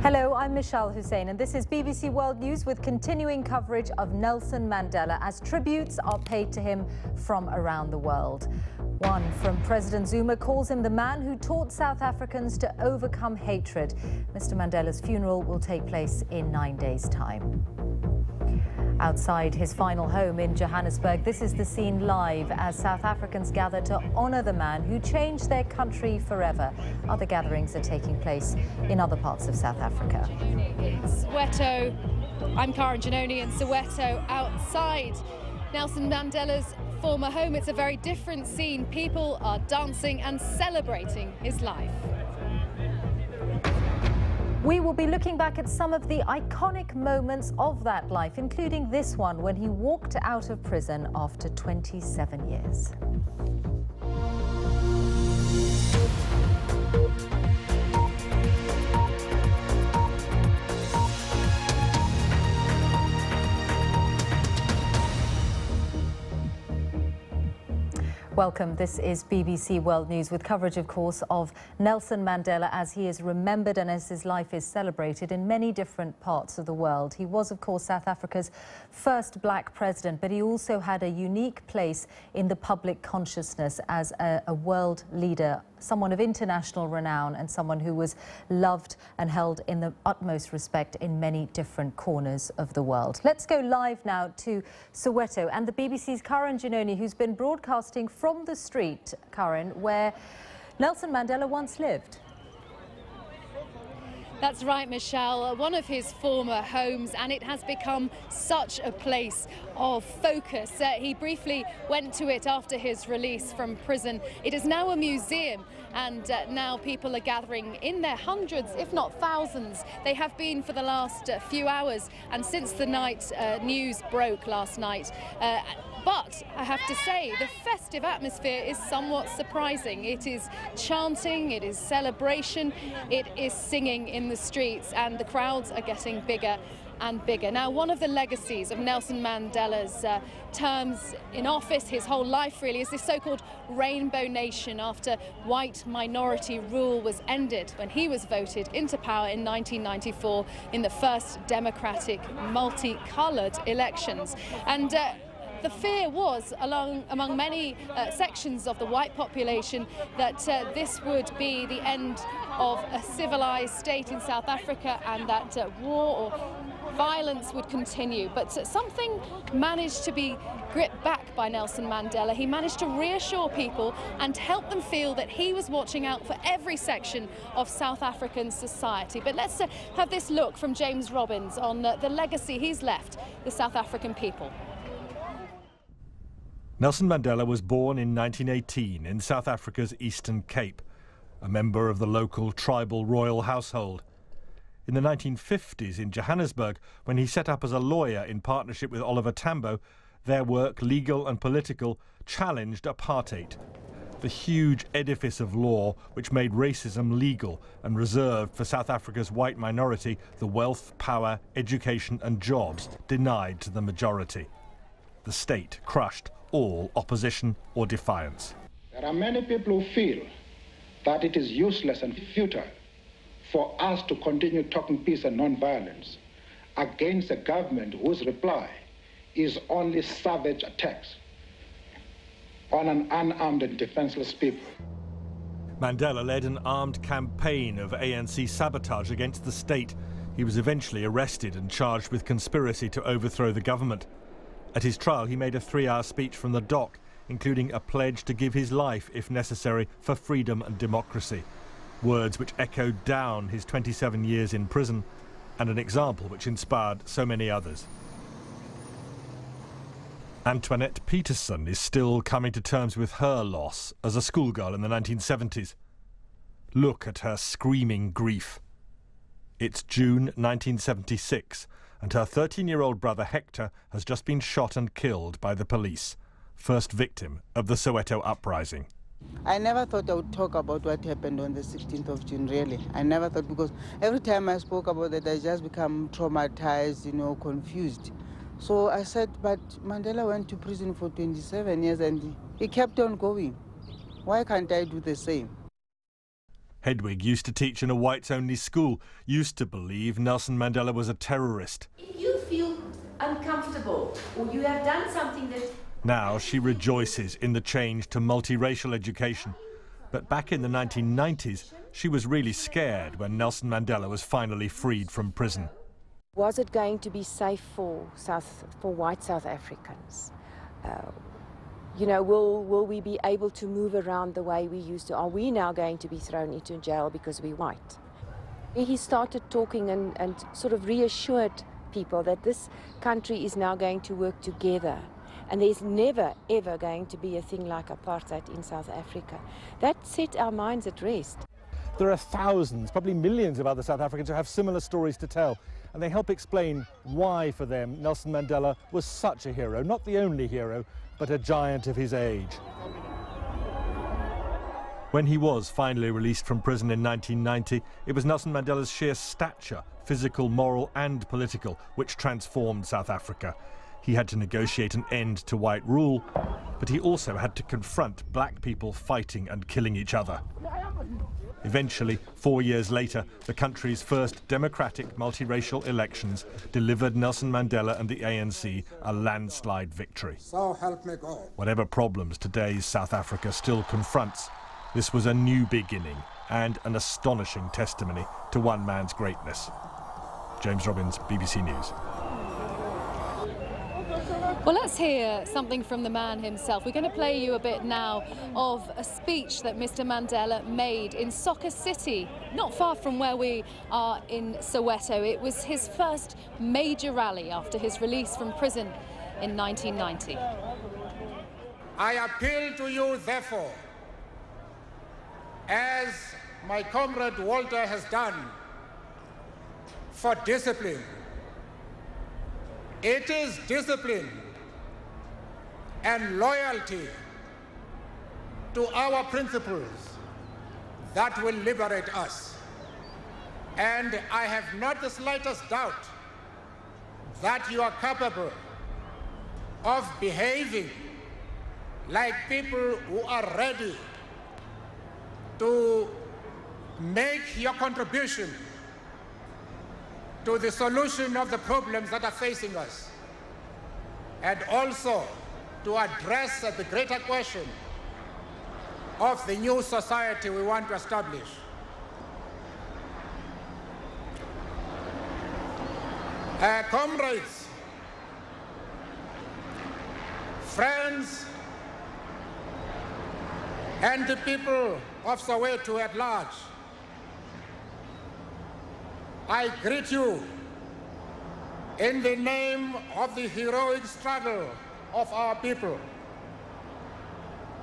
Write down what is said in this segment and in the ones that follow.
Hello, I'm Mishal Husain, and this is BBC World News with continuing coverage of Nelson Mandela as tributes are paid to him from around the world. One from President Zuma calls him the man who taught South Africans to overcome hatred. Mr. Mandela's funeral will take place in 9 days' time. Outside his final home in Johannesburg, this is the scene live as South Africans gather to honour the man who changed their country forever. Other gatherings are taking place in other parts of South Africa. In Soweto, I'm Karin Giannone in Soweto, outside Nelson Mandela's former home. It's a very different scene. People are dancing and celebrating his life. We will be looking back at some of the iconic moments of that life, including this one when he walked out of prison after 27 years. Welcome. This is BBC World News with coverage, of course, of Nelson Mandela as he is remembered and as his life is celebrated in many different parts of the world. He was, of course, South Africa's first black president, but he also had a unique place in the public consciousness as a world leader, someone of international renown and someone who was loved and held in the utmost respect in many different corners of the world. Let's go live now to Soweto and the BBC's Karin Giannone, who's been broadcasting from the street, Karin, where Nelson Mandela once lived. That's right, Mishal, one of his former homes, and it has become such a place of focus. He briefly went to it after his release from prison. It is now a museum, and now people are gathering in their hundreds, if not thousands. They have been for the last few hours, and since the night news broke last night. But I have to say, the festive atmosphere is somewhat surprising. It is chanting, it is celebration, it is singing in the streets, and the crowds are getting bigger and bigger. Now, one of the legacies of Nelson Mandela's terms in office, his whole life really, is this so-called Rainbow Nation after white minority rule was ended when he was voted into power in 1994 in the first democratic multicoloured elections. And the fear was among many sections of the white population that this would be the end of a civilized state in South Africa and that war or violence would continue. But something managed to be gripped back by Nelson Mandela. He managed to reassure people and help them feel that he was watching out for every section of South African society. But let's have this look from James Robbins on the legacy he's left the South African people. Nelson Mandela was born in 1918 in South Africa's Eastern Cape, a member of the local tribal royal household. In the 1950s in Johannesburg, when he set up as a lawyer in partnership with Oliver Tambo, their work, legal and political, challenged apartheid, the huge edifice of law which made racism legal and reserved for South Africa's white minority the wealth, power, education and jobs denied to the majority. The state crushed all opposition or defiance. There are many people who feel that it is useless and futile for us to continue talking peace and non-violence against a government whose reply is only savage attacks on an unarmed and defenseless people. Mandela led an armed campaign of ANC sabotage against the state. He was eventually arrested and charged with conspiracy to overthrow the government. At his trial, he made a 3-hour speech from the dock, including a pledge to give his life, if necessary, for freedom and democracy. Words which echoed down his 27 years in prison, and an example which inspired so many others. Antoinette Peterson is still coming to terms with her loss as a schoolgirl in the 1970s. Look at her screaming grief. It's June 1976. And her 13-year-old brother Hector has just been shot and killed by the police, first victim of the Soweto uprising. I never thought I would talk about what happened on the 16th of June, really. I never thought, because every time I spoke about it, I just become traumatized, confused. So I said, but Mandela went to prison for 27 years and he kept on going. Why can't I do the same? Hedwig used to teach in a whites-only school, used to believe Nelson Mandela was a terrorist. If you feel uncomfortable or you have done something that... Now she rejoices in the change to multiracial education. But back in the 1990s, she was really scared when Nelson Mandela was finally freed from prison. Was it going to be safe for white South Africans? You know, will we be able to move around the way we used to? Are we now going to be thrown into jail because we're white? He started talking and sort of reassured people that this country is now going to work together. And there's never, ever going to be a thing like apartheid in South Africa. That set our minds at rest. There are thousands, probably millions of other South Africans who have similar stories to tell. And they help explain why, for them, Nelson Mandela was such a hero. Not the only hero, but a giant of his age. When he was finally released from prison in 1990, it was Nelson Mandela's sheer stature, physical, moral and political, which transformed South Africa. He had to negotiate an end to white rule, but he also had to confront black people fighting and killing each other. Eventually, 4 years later, the country's first democratic multiracial elections delivered Nelson Mandela and the ANC a landslide victory. So help me God. Whatever problems today's South Africa still confronts, this was a new beginning and an astonishing testimony to one man's greatness. James Robbins, BBC News. Well, let's hear something from the man himself. We're going to play you a bit now of a speech that Mr. Mandela made in Soccer City, not far from where we are in Soweto. It was his first major rally after his release from prison in 1990. I appeal to you, therefore, as my comrade Walter has done, for discipline. It is discipline and loyalty to our principles that will liberate us. And I have not the slightest doubt that you are capable of behaving like people who are ready to make your contribution to the solution of the problems that are facing us, and also to address the greater question of the new society we want to establish. Comrades, friends, and the people of Soweto at large, I greet you in the name of the heroic struggle of our people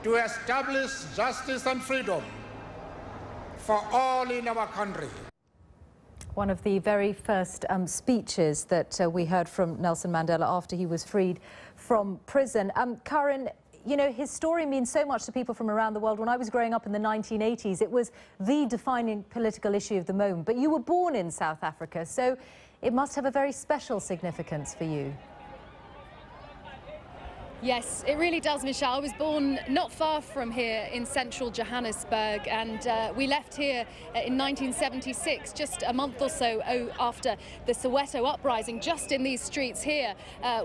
to establish justice and freedom for all in our country. One of the very first speeches that we heard from Nelson Mandela after he was freed from prison. Karin, you know, his story means so much to people from around the world. When I was growing up in the 1980s, it was the defining political issue of the moment. But you were born in South Africa, so it must have a very special significance for you. Yes, it really does, Mishal. I was born not far from here in central Johannesburg, and we left here in 1976, just a month or so after the Soweto uprising, just in these streets here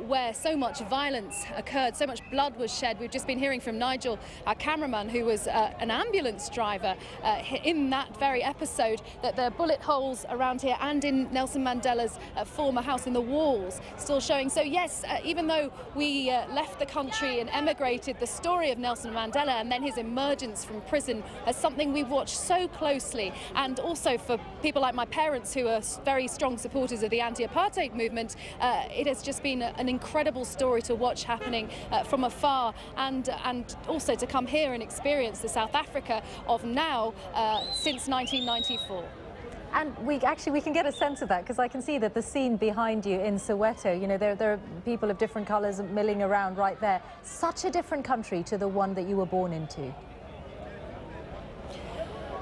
where so much violence occurred, so much blood was shed. We've just been hearing from Nigel, our cameraman, who was an ambulance driver in that very episode, that there are bullet holes around here and in Nelson Mandela's former house in the walls still showing. So yes, even though we left the country and emigrated, the story of Nelson Mandela and then his emergence from prison as something we've watched so closely, and also for people like my parents who are very strong supporters of the anti-apartheid movement, it has just been an incredible story to watch happening from afar, and also to come here and experience the South Africa of now since 1994. And we can get a sense of that, because I can see that the scene behind you in Soweto, you know, there are people of different colours milling around right there. Such a different country to the one that you were born into.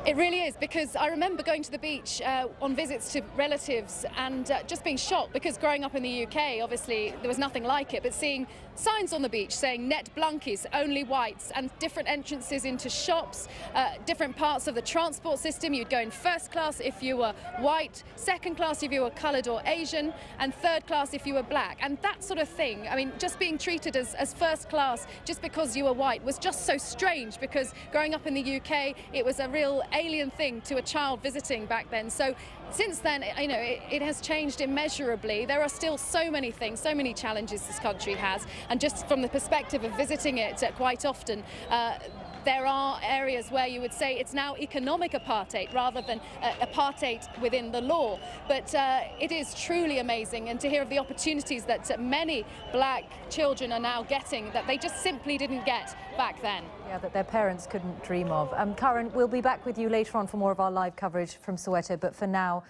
It really is, because I remember going to the beach on visits to relatives and just being shocked, because growing up in the UK, obviously there was nothing like it, but seeing signs on the beach saying net blunkies, only whites, and different entrances into shops, different parts of the transport system. You'd go in first class if you were white, second class if you were coloured or Asian, and third class if you were black. And that sort of thing, I mean, just being treated as first class just because you were white was just so strange, because growing up in the UK, it was a real alien thing to a child visiting back then. So since then, you know, it has changed immeasurably. There are still so many things, so many challenges this country has, and just from the perspective of visiting it quite often, there are areas where you would say it's now economic apartheid rather than apartheid within the law. But it is truly amazing, and to hear of the opportunities that many black children are now getting that they just simply didn't get back then. Yeah, that their parents couldn't dream of. Karin, we'll be back with you later on for more of our live coverage from Soweto, but for now,